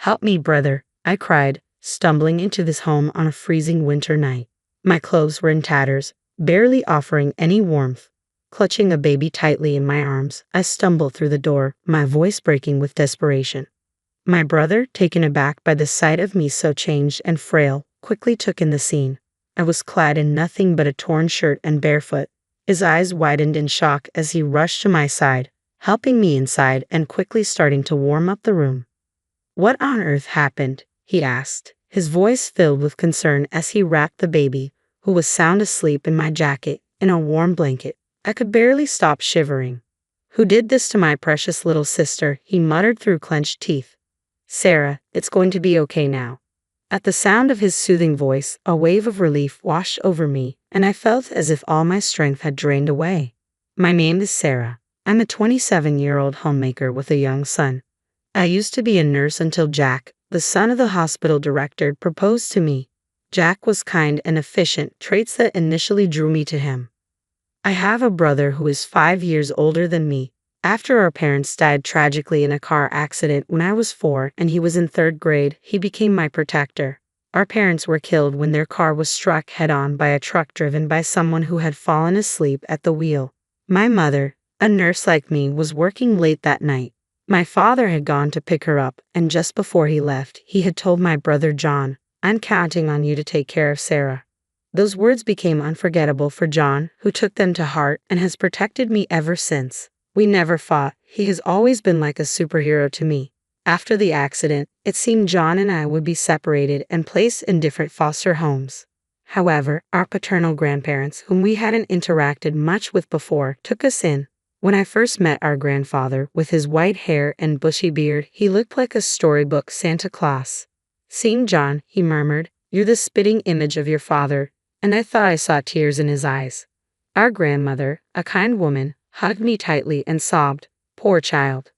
"Help me, brother," I cried, stumbling into this home on a freezing winter night. My clothes were in tatters, barely offering any warmth. Clutching a baby tightly in my arms, I stumbled through the door, my voice breaking with desperation. My brother, taken aback by the sight of me so changed and frail, quickly took in the scene. I was clad in nothing but a torn shirt and barefoot. His eyes widened in shock as he rushed to my side, helping me inside and quickly starting to warm up the room. "What on earth happened?" he asked, his voice filled with concern as he wrapped the baby, who was sound asleep in my jacket, in a warm blanket. I could barely stop shivering. "Who did this to my precious little sister?" he muttered through clenched teeth. "Sarah, it's going to be okay now." At the sound of his soothing voice, a wave of relief washed over me, and I felt as if all my strength had drained away. "My name is Sarah. I'm a 27-year-old homemaker with a young son. I used to be a nurse until Jack, the son of the hospital director, proposed to me. Jack was kind and efficient, traits that initially drew me to him. I have a brother who is 5 years older than me. After our parents died tragically in a car accident when I was 4 and he was in 3rd grade, he became my protector. Our parents were killed when their car was struck head-on by a truck driven by someone who had fallen asleep at the wheel. My mother, a nurse like me, was working late that night. My father had gone to pick her up, and just before he left, he had told my brother John, "I'm counting on you to take care of Sarah." Those words became unforgettable for John, who took them to heart and has protected me ever since. We never fought. He has always been like a superhero to me. After the accident, it seemed John and I would be separated and placed in different foster homes. However, our paternal grandparents, whom we hadn't interacted much with before, took us in. When I first met our grandfather, with his white hair and bushy beard, he looked like a storybook Santa Claus. "Seeing John," he murmured, "you're the spitting image of your father," and I thought I saw tears in his eyes. Our grandmother, a kind woman, hugged me tightly and sobbed, "Poor child."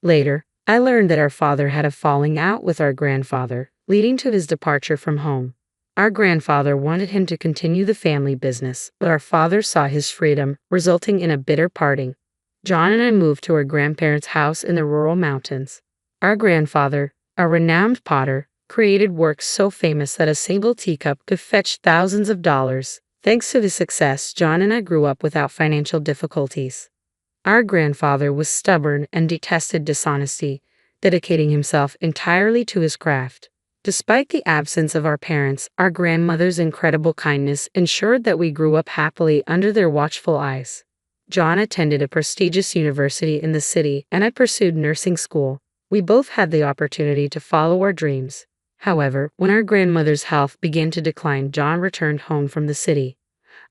Later, I learned that our father had a falling out with our grandfather, leading to his departure from home. Our grandfather wanted him to continue the family business, but our father saw his freedom, resulting in a bitter parting. John and I moved to our grandparents' house in the rural mountains. Our grandfather, a renowned potter, created works so famous that a single teacup could fetch thousands of dollars. Thanks to his success, John and I grew up without financial difficulties. Our grandfather was stubborn and detested dishonesty, dedicating himself entirely to his craft. Despite the absence of our parents, our grandmother's incredible kindness ensured that we grew up happily under their watchful eyes. John attended a prestigious university in the city, and I pursued nursing school. We both had the opportunity to follow our dreams. However, when our grandmother's health began to decline, John returned home from the city.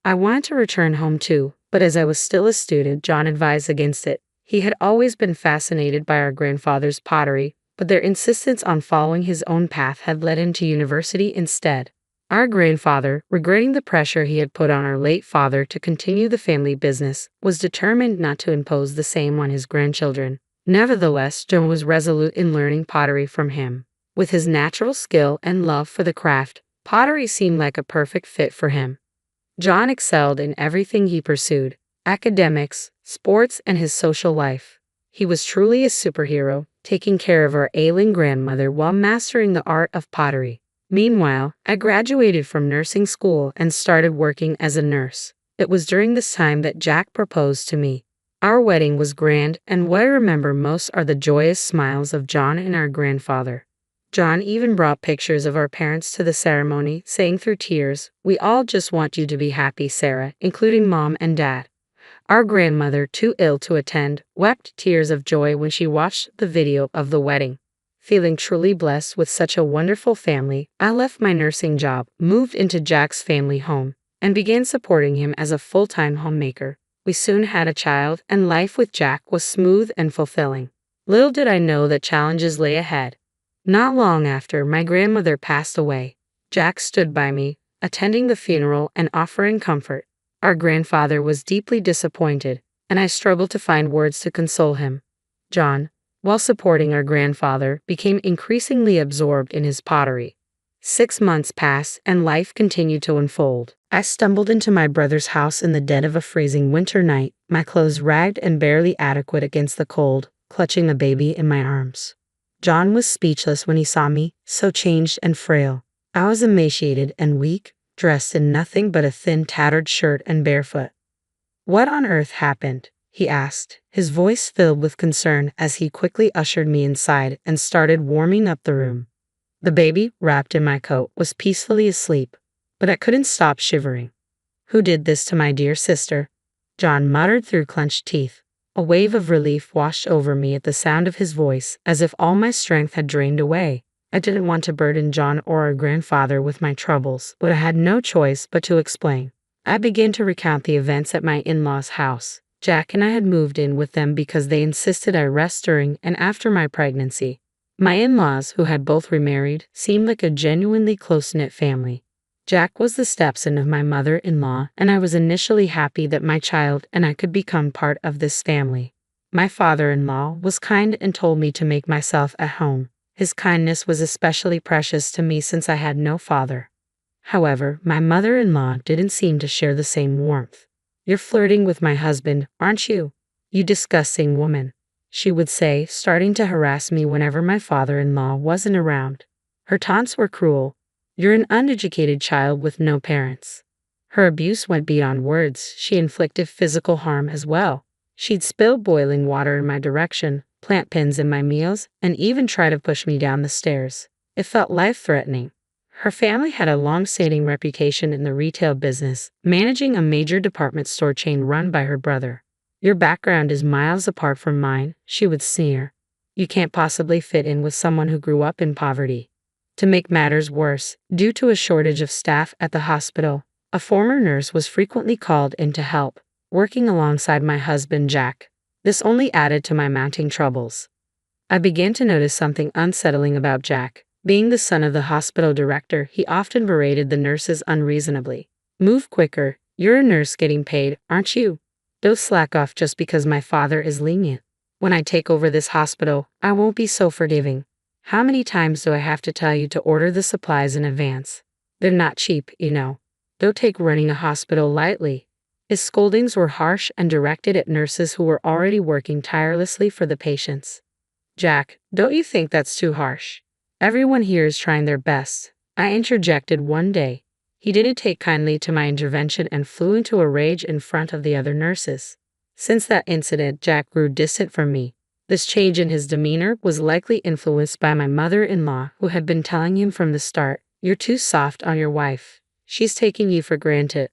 I wanted to return home too, but as I was still a student, John advised against it. He had always been fascinated by our grandfather's pottery, but their insistence on following his own path had led him to university instead. Our grandfather, regretting the pressure he had put on our late father to continue the family business, was determined not to impose the same on his grandchildren. Nevertheless, John was resolute in learning pottery from him. With his natural skill and love for the craft, pottery seemed like a perfect fit for him. John excelled in everything he pursued: academics, sports, and his social life. He was truly a superhero, taking care of our ailing grandmother while mastering the art of pottery. Meanwhile, I graduated from nursing school and started working as a nurse. It was during this time that Jack proposed to me. Our wedding was grand, and what I remember most are the joyous smiles of John and our grandfather. John even brought pictures of our parents to the ceremony, saying through tears, "We all just want you to be happy, Sarah," including Mom and Dad. Our grandmother, too ill to attend, wept tears of joy when she watched the video of the wedding. Feeling truly blessed with such a wonderful family, I left my nursing job, moved into Jack's family home, and began supporting him as a full-time homemaker. We soon had a child, and life with Jack was smooth and fulfilling. Little did I know that challenges lay ahead. Not long after my grandmother passed away, Jack stood by me, attending the funeral and offering comfort. Our grandfather was deeply disappointed, and I struggled to find words to console him. John, while supporting our grandfather, became increasingly absorbed in his pottery. 6 months passed, and life continued to unfold. I stumbled into my brother's house in the dead of a freezing winter night, my clothes ragged and barely adequate against the cold, clutching a baby in my arms. John was speechless when he saw me, so changed and frail. I was emaciated and weak, dressed in nothing but a thin, tattered shirt and barefoot. "What on earth happened?" he asked, his voice filled with concern as he quickly ushered me inside and started warming up the room. The baby, wrapped in my coat, was peacefully asleep, but I couldn't stop shivering. "Who did this to my dear sister?" John muttered through clenched teeth. A wave of relief washed over me at the sound of his voice, as if all my strength had drained away. I didn't want to burden John or our grandfather with my troubles, but I had no choice but to explain. I began to recount the events at my in-laws' house. Jack and I had moved in with them because they insisted I rest during and after my pregnancy. My in-laws, who had both remarried, seemed like a genuinely close-knit family. Jack was the stepson of my mother-in-law, and I was initially happy that my child and I could become part of this family. My father-in-law was kind and told me to make myself at home. His kindness was especially precious to me since I had no father. However, my mother-in-law didn't seem to share the same warmth. "You're flirting with my husband, aren't you? You disgusting woman," she would say, starting to harass me whenever my father-in-law wasn't around. Her taunts were cruel. "You're an uneducated child with no parents." Her abuse went beyond words. She inflicted physical harm as well. She'd spill boiling water in my direction, plant pins in my meals, and even try to push me down the stairs. It felt life-threatening. Her family had a long-standing reputation in the retail business, managing a major department store chain run by her brother. "Your background is miles apart from mine," she would sneer. "You can't possibly fit in with someone who grew up in poverty." To make matters worse, due to a shortage of staff at the hospital, a former nurse was frequently called in to help, working alongside my husband Jack. This only added to my mounting troubles. I began to notice something unsettling about Jack. Being the son of the hospital director, he often berated the nurses unreasonably. "Move quicker, you're a nurse getting paid, aren't you? Don't slack off just because my father is lenient. When I take over this hospital, I won't be so forgiving. How many times do I have to tell you to order the supplies in advance? They're not cheap, you know. Don't take running a hospital lightly." His scoldings were harsh and directed at nurses who were already working tirelessly for the patients. "Jack, don't you think that's too harsh? Everyone here is trying their best," I interjected one day. He didn't take kindly to my intervention and flew into a rage in front of the other nurses. Since that incident, Jack grew distant from me. This change in his demeanor was likely influenced by my mother-in-law, who had been telling him from the start, "You're too soft on your wife. She's taking you for granted."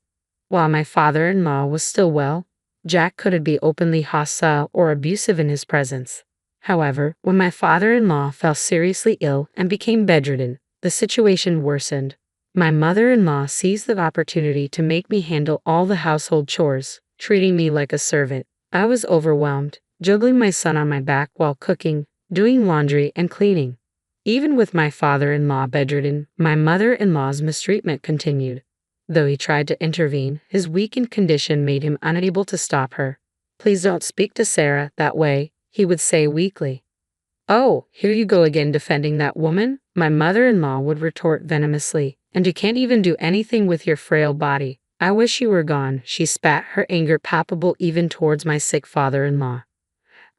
While my father-in-law was still well, Jack couldn't be openly hostile or abusive in his presence. However, when my father-in-law fell seriously ill and became bedridden, the situation worsened. My mother-in-law seized the opportunity to make me handle all the household chores, treating me like a servant. I was overwhelmed, juggling my son on my back while cooking, doing laundry, and cleaning. Even with my father-in-law bedridden, my mother-in-law's mistreatment continued. Though he tried to intervene, his weakened condition made him unable to stop her. "Please don't speak to Sarah that way," he would say weakly. "Oh, here you go again defending that woman," my mother-in-law would retort venomously. "And you can't even do anything with your frail body. I wish you were gone," she spat, her anger palpable even towards my sick father-in-law.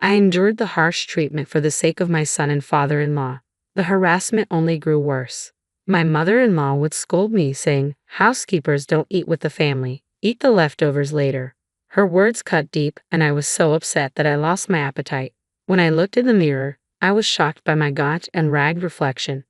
I endured the harsh treatment for the sake of my son and father-in-law. The harassment only grew worse. My mother-in-law would scold me, saying, "Housekeepers don't eat with the family. Eat the leftovers later." Her words cut deep, and I was so upset that I lost my appetite. When I looked in the mirror, I was shocked by my gaunt and ragged reflection.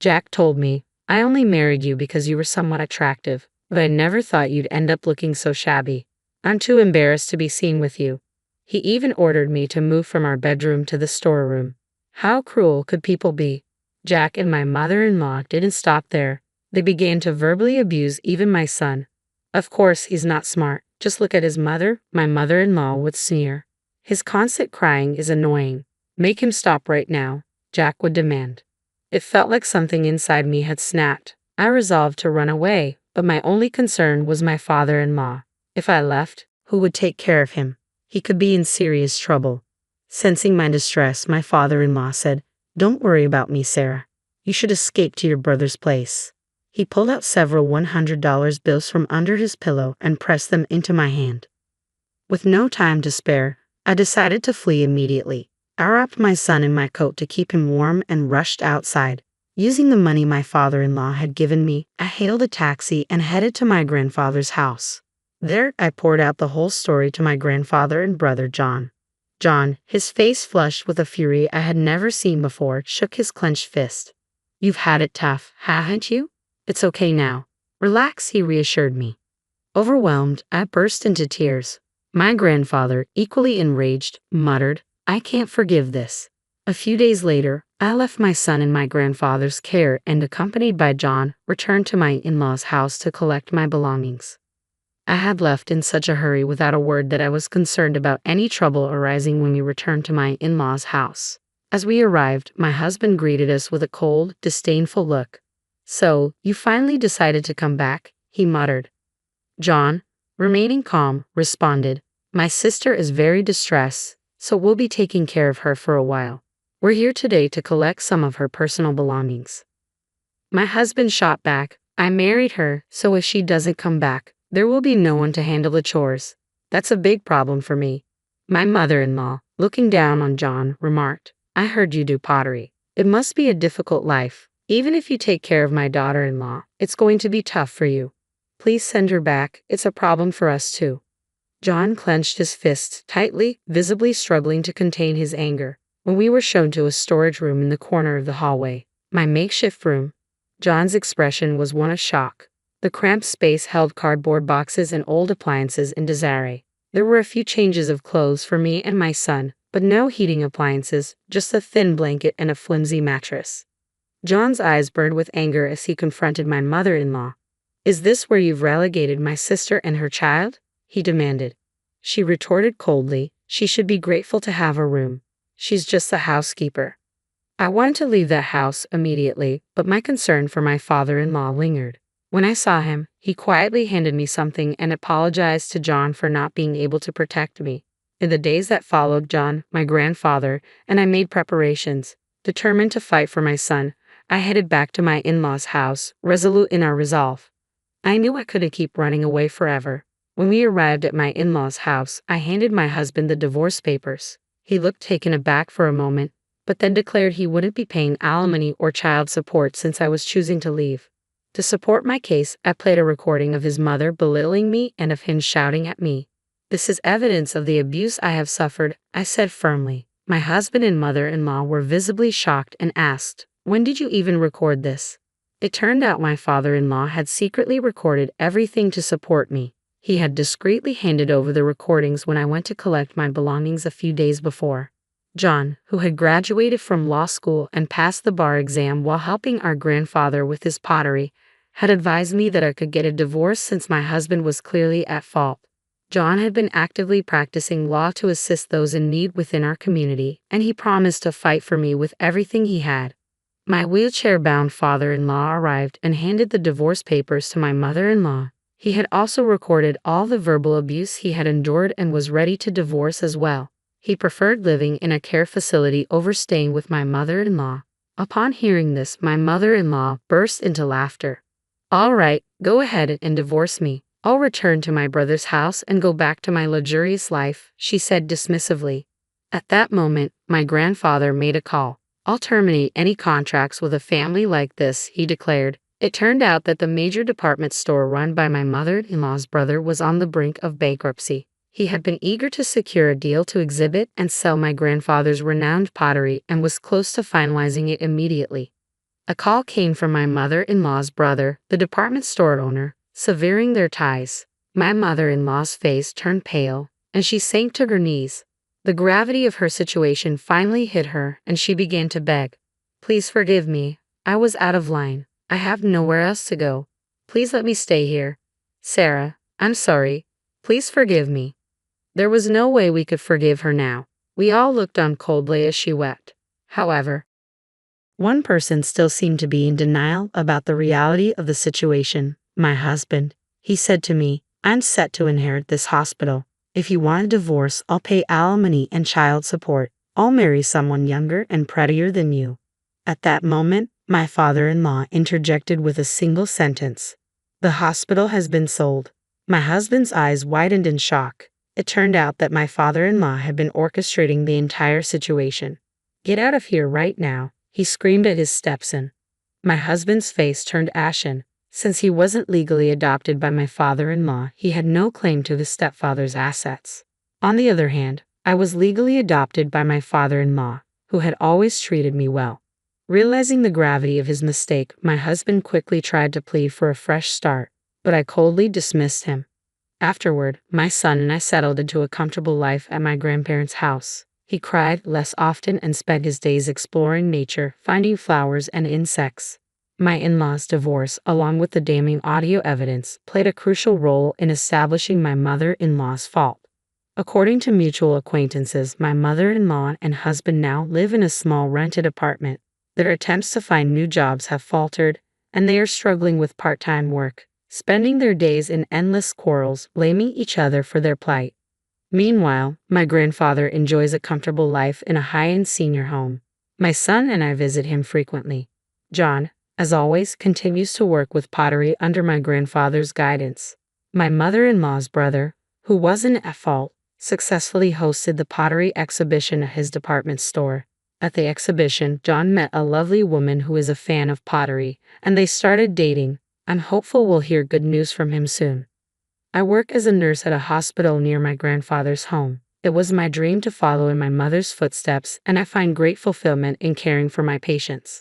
Jack told me, "I only married you because you were somewhat attractive, but I never thought you'd end up looking so shabby. I'm too embarrassed to be seen with you." He even ordered me to move from our bedroom to the storeroom. How cruel could people be? Jack and my mother-in-law didn't stop there. They began to verbally abuse even my son. "Of course he's not smart. Just look at his mother," my mother-in-law would sneer. "His constant crying is annoying. Make him stop right now," Jack would demand. It felt like something inside me had snapped. I resolved to run away, but my only concern was my father-in-law. If I left, who would take care of him? He could be in serious trouble. Sensing my distress, my father-in-law said, "Don't worry about me, Sarah. You should escape to your brother's place." He pulled out several $100 bills from under his pillow and pressed them into my hand. With no time to spare, I decided to flee immediately. I wrapped my son in my coat to keep him warm and rushed outside. Using the money my father-in-law had given me, I hailed a taxi and headed to my grandfather's house. There, I poured out the whole story to my grandfather and brother John. John, his face flushed with a fury I had never seen before, shook his clenched fist. "You've had it tough, haven't you? It's okay now. Relax," he reassured me. Overwhelmed, I burst into tears. My grandfather, equally enraged, muttered, "I can't forgive this." A few days later, I left my son in my grandfather's care and, accompanied by John, returned to my in-laws' house to collect my belongings. I had left in such a hurry without a word that I was concerned about any trouble arising when we returned to my in-laws' house. As we arrived, my husband greeted us with a cold, disdainful look. "So, you finally decided to come back?" he muttered. John, remaining calm, responded, "My sister is very distressed, so we'll be taking care of her for a while. We're here today to collect some of her personal belongings." My husband shot back, "I married her, so if she doesn't come back, there will be no one to handle the chores. That's a big problem for me." My mother-in-law, looking down on John, remarked, "I heard you do pottery. It must be a difficult life. Even if you take care of my daughter-in-law, it's going to be tough for you. Please send her back, it's a problem for us too." John clenched his fists tightly, visibly struggling to contain his anger. When we were shown to a storage room in the corner of the hallway, my makeshift room, John's expression was one of shock. The cramped space held cardboard boxes and old appliances in disarray. There were a few changes of clothes for me and my son, but no heating appliances, just a thin blanket and a flimsy mattress. John's eyes burned with anger as he confronted my mother-in-law. "Is this where you've relegated my sister and her child?" he demanded. She retorted coldly, "She should be grateful to have a room. She's just the housekeeper." I wanted to leave that house immediately, but my concern for my father-in-law lingered. When I saw him, he quietly handed me something and apologized to John for not being able to protect me. In the days that followed, John, my grandfather, and I made preparations. Determined to fight for my son, I headed back to my in-laws' house, resolute in our resolve. I knew I couldn't keep running away forever. When we arrived at my in-laws' house, I handed my husband the divorce papers. He looked taken aback for a moment, but then declared he wouldn't be paying alimony or child support since I was choosing to leave. To support my case, I played a recording of his mother belittling me and of him shouting at me. "This is evidence of the abuse I have suffered," I said firmly. My husband and mother-in-law were visibly shocked and asked, "When did you even record this?" It turned out my father-in-law had secretly recorded everything to support me. He had discreetly handed over the recordings when I went to collect my belongings a few days before. John, who had graduated from law school and passed the bar exam while helping our grandfather with his pottery, had advised me that I could get a divorce since my husband was clearly at fault. John had been actively practicing law to assist those in need within our community, and he promised to fight for me with everything he had. My wheelchair-bound father-in-law arrived and handed the divorce papers to my mother-in-law. He had also recorded all the verbal abuse he had endured and was ready to divorce as well. He preferred living in a care facility over staying with my mother-in-law. Upon hearing this, my mother-in-law burst into laughter. "All right, go ahead and divorce me. I'll return to my brother's house and go back to my luxurious life," she said dismissively. At that moment, my grandfather made a call. "I'll terminate any contracts with a family like this," he declared. It turned out that the major department store run by my mother-in-law's brother was on the brink of bankruptcy. He had been eager to secure a deal to exhibit and sell my grandfather's renowned pottery and was close to finalizing it immediately. A call came from my mother-in-law's brother, the department store owner, severing their ties. My mother-in-law's face turned pale, and she sank to her knees. The gravity of her situation finally hit her, and she began to beg. "Please forgive me. I was out of line. I have nowhere else to go. Please let me stay here. Sarah, I'm sorry. Please forgive me." There was no way we could forgive her now. We all looked on coldly as she wept. However, one person still seemed to be in denial about the reality of the situation. My husband. He said to me, "I'm set to inherit this hospital. If you want a divorce, I'll pay alimony and child support. I'll marry someone younger and prettier than you." At that moment, my father-in-law interjected with a single sentence. "The hospital has been sold." My husband's eyes widened in shock. It turned out that my father-in-law had been orchestrating the entire situation. "Get out of here right now," he screamed at his stepson. My husband's face turned ashen. Since he wasn't legally adopted by my father-in-law, he had no claim to his stepfather's assets. On the other hand, I was legally adopted by my father-in-law, who had always treated me well. Realizing the gravity of his mistake, my husband quickly tried to plead for a fresh start, but I coldly dismissed him. Afterward, my son and I settled into a comfortable life at my grandparents' house. He cried less often and spent his days exploring nature, finding flowers and insects. My in-laws' divorce, along with the damning audio evidence, played a crucial role in establishing my mother-in-law's fault. According to mutual acquaintances, my mother-in-law and husband now live in a small rented apartment. Their attempts to find new jobs have faltered, and they are struggling with part-time work, spending their days in endless quarrels, blaming each other for their plight. Meanwhile, my grandfather enjoys a comfortable life in a high-end senior home. My son and I visit him frequently. John, as always, continues to work with pottery under my grandfather's guidance. My mother-in-law's brother, who wasn't at fault, successfully hosted the pottery exhibition at his department store. At the exhibition, John met a lovely woman who is a fan of pottery, and they started dating. I'm hopeful we'll hear good news from him soon. I work as a nurse at a hospital near my grandfather's home. It was my dream to follow in my mother's footsteps, and I find great fulfillment in caring for my patients.